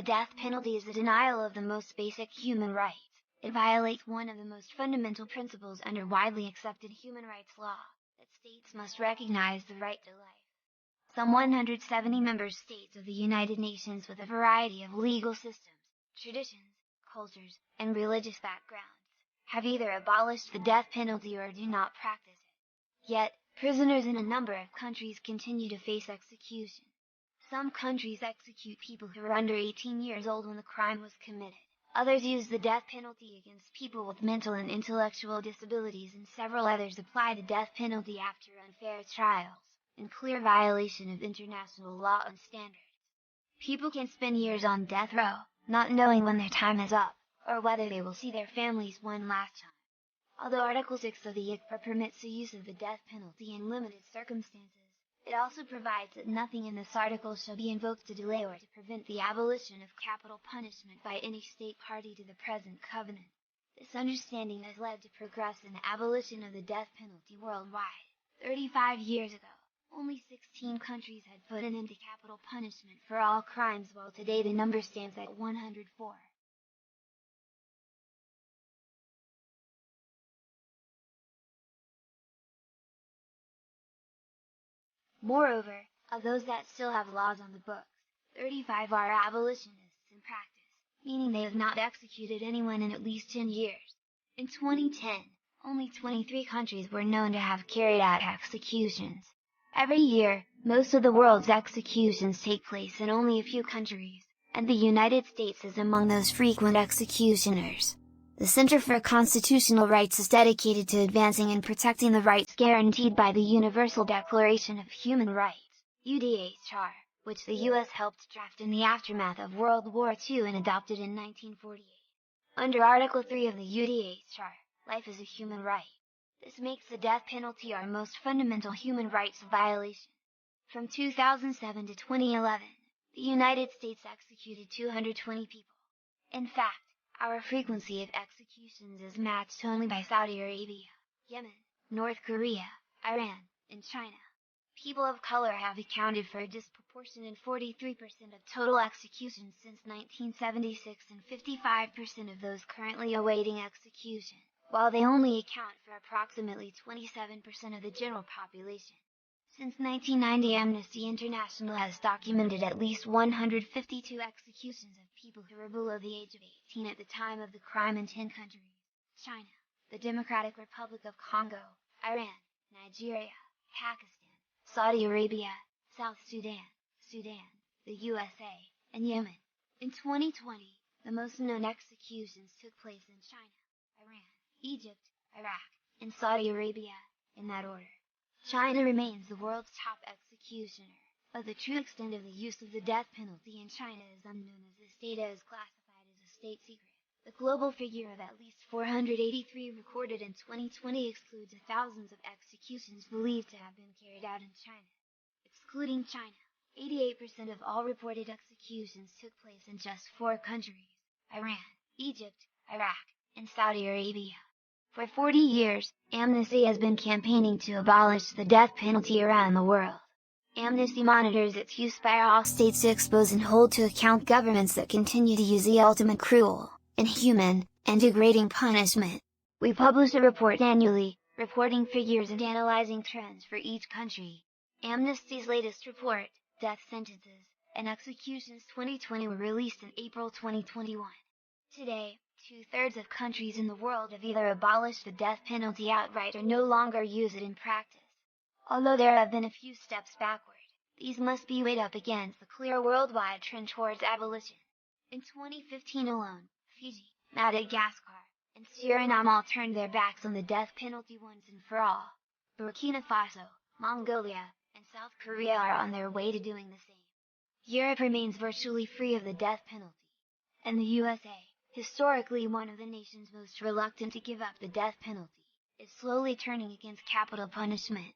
death penalty is a denial of the most basic human rights. It violates one of the most fundamental principles under widely accepted human rights law, that states must recognize the right to life. Some 170 member states of the United Nations, with a variety of legal systems, traditions, cultures, and religious backgrounds, have either abolished the death penalty or do not practice it. Yet, prisoners in a number of countries continue to face execution. Some countries execute people who are under 18 years old when the crime was committed. Others use the death penalty against people with mental and intellectual disabilities, and several others apply the death penalty after unfair trials, in clear violation of international law and standards. People can spend years on death row, not knowing when their time is up, or whether they will see their families one last time. Although Article 6 of the ICPA permits the use of the death penalty in limited circumstances, it also provides that nothing in this article shall be invoked to delay or to prevent the abolition of capital punishment by any state party to the present covenant. This understanding has led to progress in the abolition of the death penalty worldwide. 35 years ago, only 16 countries had put an end to capital punishment for all crimes, while today the number stands at 104. Moreover, of those that still have laws on the books, 35 are abolitionists in practice, meaning they have not executed anyone in at least 10 years. In 2010, only 23 countries were known to have carried out executions. Every year, most of the world's executions take place in only a few countries, and the United States is among those frequent executioners. The Center for Constitutional Rights is dedicated to advancing and protecting the rights guaranteed by the Universal Declaration of Human Rights, UDHR, which the U.S. helped draft in the aftermath of World War II and adopted in 1948. Under Article 3 of the UDHR, life is a human right. This makes the death penalty our most fundamental human rights violation. From 2007 to 2011, the United States executed 220 people. In fact, our frequency of executions is matched only by Saudi Arabia, Yemen, North Korea, Iran, and China. People of color have accounted for a disproportionate 43% of total executions since 1976 and 55% of those currently awaiting execution, while they only account for approximately 27% of the general population. Since 1990, Amnesty International has documented at least 152 executions of people who were below the age of 18 at the time of the crime in 10 countries: China, the Democratic Republic of Congo, Iran, Nigeria, Pakistan, Saudi Arabia, South Sudan, the USA, and Yemen. In 2020, the most known executions took place in China, Iran, Egypt, Iraq, and Saudi Arabia, in that order. China remains the world's top executioner, but the true extent of the use of the death penalty in China is unknown, as this data is classified as a state secret. The global figure of at least 483 recorded in 2020 excludes the thousands of executions believed to have been carried out in China. Excluding China, 88% of all reported executions took place in just 4 countries: Iran, Egypt, Iraq, and Saudi Arabia. For 40 years, Amnesty has been campaigning to abolish the death penalty around the world. Amnesty monitors its use by all states to expose and hold to account governments that continue to use the ultimate cruel, inhuman, and degrading punishment. We publish a report annually, reporting figures and analyzing trends for each country. Amnesty's latest report, Death Sentences and Executions 2020, were released in April 2021. Today, 2/3 of countries in the world have either abolished the death penalty outright or no longer use it in practice. Although there have been a few steps backward, these must be weighed up against the clear worldwide trend towards abolition. In 2015 alone, Fiji, Madagascar, and Suriname all turned their backs on the death penalty once and for all. Burkina Faso, Mongolia, and South Korea are on their way to doing the same. Europe remains virtually free of the death penalty, and the USA, historically one of the nations most reluctant to give up the death penalty, is slowly turning against capital punishment.